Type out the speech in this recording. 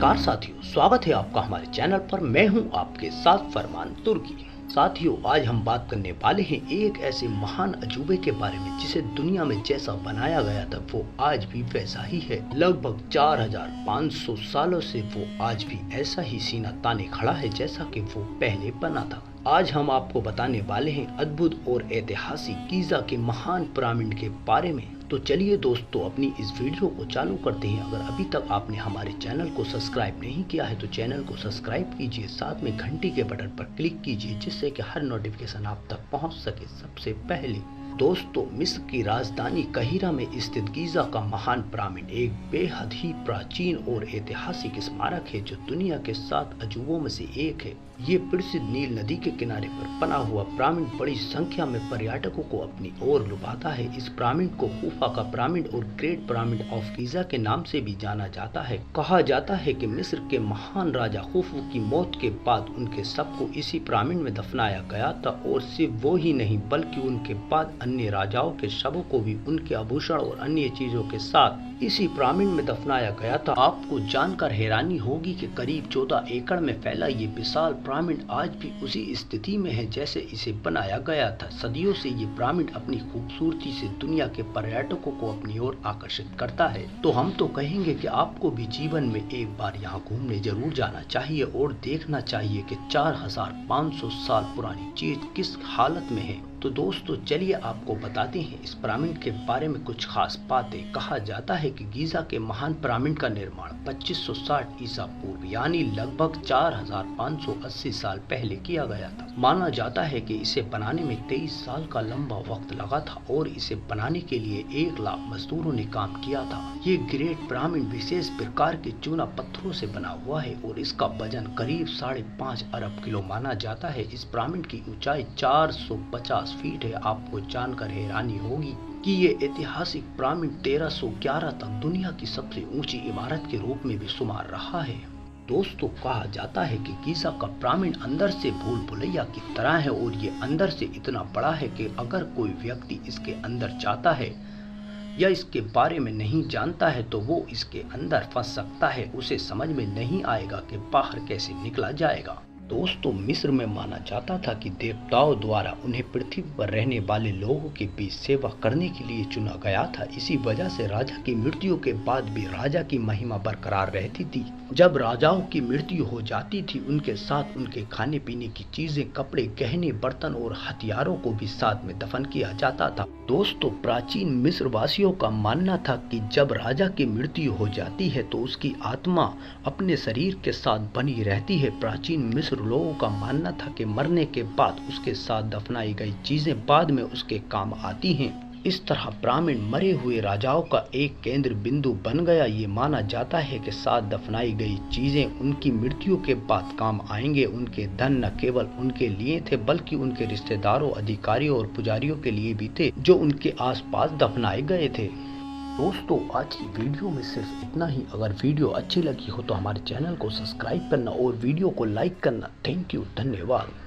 नमस्कार साथियों, स्वागत है आपका हमारे चैनल पर। मैं हूं आपके साथ फरमान तुर्की। साथियों, आज हम बात करने वाले हैं एक ऐसे महान अजूबे के बारे में जिसे दुनिया में जैसा बनाया गया था वो आज भी वैसा ही है। लगभग 4500 सालों से वो आज भी ऐसा ही सीना ताने खड़ा है जैसा कि वो पहले बना था। आज हम आपको बताने वाले हैं अद्भुत और ऐतिहासिक गीज़ा के महान पिरामिड के बारे में। तो चलिए दोस्तों, अपनी इस वीडियो को चालू करते हैं। अगर अभी तक आपने हमारे चैनल को सब्सक्राइब नहीं किया है तो चैनल को सब्सक्राइब कीजिए, साथ में घंटी के बटन पर क्लिक कीजिए जिससे कि हर नोटिफिकेशन आप तक पहुंच सके सबसे पहले। दोस्तों, मिस्र की राजधानी काहिरा में स्थित गीज़ा का महान पिरामिड एक बेहद ही प्राचीन और ऐतिहासिक स्मारक है जो दुनिया के 7 अजूबों में से एक है। ये प्रसिद्ध नील नदी के किनारे पर बना हुआ पिरामिड बड़ी संख्या में पर्यटकों को अपनी ओर लुभाता है। इस पिरामिड को खूफा का पिरामिड और ग्रेट पिरामिड ऑफ गीज़ा के नाम से भी जाना जाता है। कहा जाता है कि मिस्र के महान राजा खुफू की मौत के बाद उनके शव को इसी पिरामिड में दफनाया गया था और सिर्फ वो ही नहीं बल्कि उनके बाद अन्य राजाओं के शवों को भी उनके आभूषण और अन्य चीजों के साथ इसी पिरामिड में दफनाया गया था। आपको जानकर हैरानी होगी कि करीब 14 एकड़ में फैला ये विशाल पिरामिड आज भी उसी स्थिति में है जैसे इसे बनाया गया था। सदियों से ये पिरामिड अपनी खूबसूरती से दुनिया के पर्यटकों को अपनी ओर आकर्षित करता है। तो हम तो कहेंगे कि आपको भी जीवन में एक बार यहाँ घूमने जरूर जाना चाहिए और देखना चाहिए कि 4500 साल पुरानी चीज किस हालत में है। तो दोस्तों चलिए आपको बताते हैं इस पिरामिड के बारे में कुछ खास बातें। कहा जाता है कि गीज़ा के महान पिरामिड का निर्माण 2560 ईसा पूर्व यानी लगभग 4580 साल पहले किया गया था। माना जाता है कि इसे बनाने में 23 साल का लंबा वक्त लगा था और इसे बनाने के लिए 1 लाख मजदूरों ने काम किया था। ये ग्रेट पिरामिड विशेष प्रकार के चूना पत्थरों से बना हुआ है और इसका वजन करीब 5.5 अरब किलो माना जाता है। इस पिरामिड की ऊंचाई 450 फीट है। आपको जानकर हैरानी होगी कि ये ऐतिहासिक पिरामिड 1311 तक दुनिया की सबसे ऊंची इमारत के रूप में भी शुमार रहा है। दोस्तों, कहा जाता है कि गीज़ा का पिरामिड अंदर से भूल भुलैया की तरह है और ये अंदर से इतना बड़ा है कि अगर कोई व्यक्ति इसके अंदर जाता है या इसके बारे में नहीं जानता है तो वो इसके अंदर फंस सकता है। उसे समझ में नहीं आएगा कि बाहर कैसे निकला जाएगा। दोस्तों, मिस्र में माना जाता था कि देवताओं द्वारा उन्हें पृथ्वी पर रहने वाले लोगों के बीच सेवा करने के लिए चुना गया था। इसी वजह से राजा की मृत्यु के बाद भी राजा की महिमा बरकरार रहती थी। जब राजाओं की मृत्यु हो जाती थी उनके साथ उनके खाने पीने की चीजें, कपड़े, गहने, बर्तन और हथियारों को भी साथ में दफन किया जाता था। दोस्तों, प्राचीन मिस्र वासियों का मानना था कि जब राजा की मृत्यु हो जाती है तो उसकी आत्मा अपने शरीर के साथ बनी रहती है। प्राचीन मिस्र लोगों का मानना था कि मरने के बाद उसके साथ दफनाई गई चीजें बाद में उसके काम आती हैं। इस तरह पिरामिड मरे हुए राजाओं का एक केंद्र बिंदु बन गया। ये माना जाता है कि साथ दफनाई गई चीजें उनकी मृत्यु के बाद काम आएंगे। उनके धन न केवल उनके लिए थे बल्कि उनके रिश्तेदारों, अधिकारियों और पुजारियों के लिए भी थे जो उनके आसपास दफनाए गए थे। दोस्तों, आज की वीडियो में सिर्फ इतना ही। अगर वीडियो अच्छी लगी हो तो हमारे चैनल को सब्सक्राइब करना और वीडियो को लाइक करना। थैंक यू, धन्यवाद।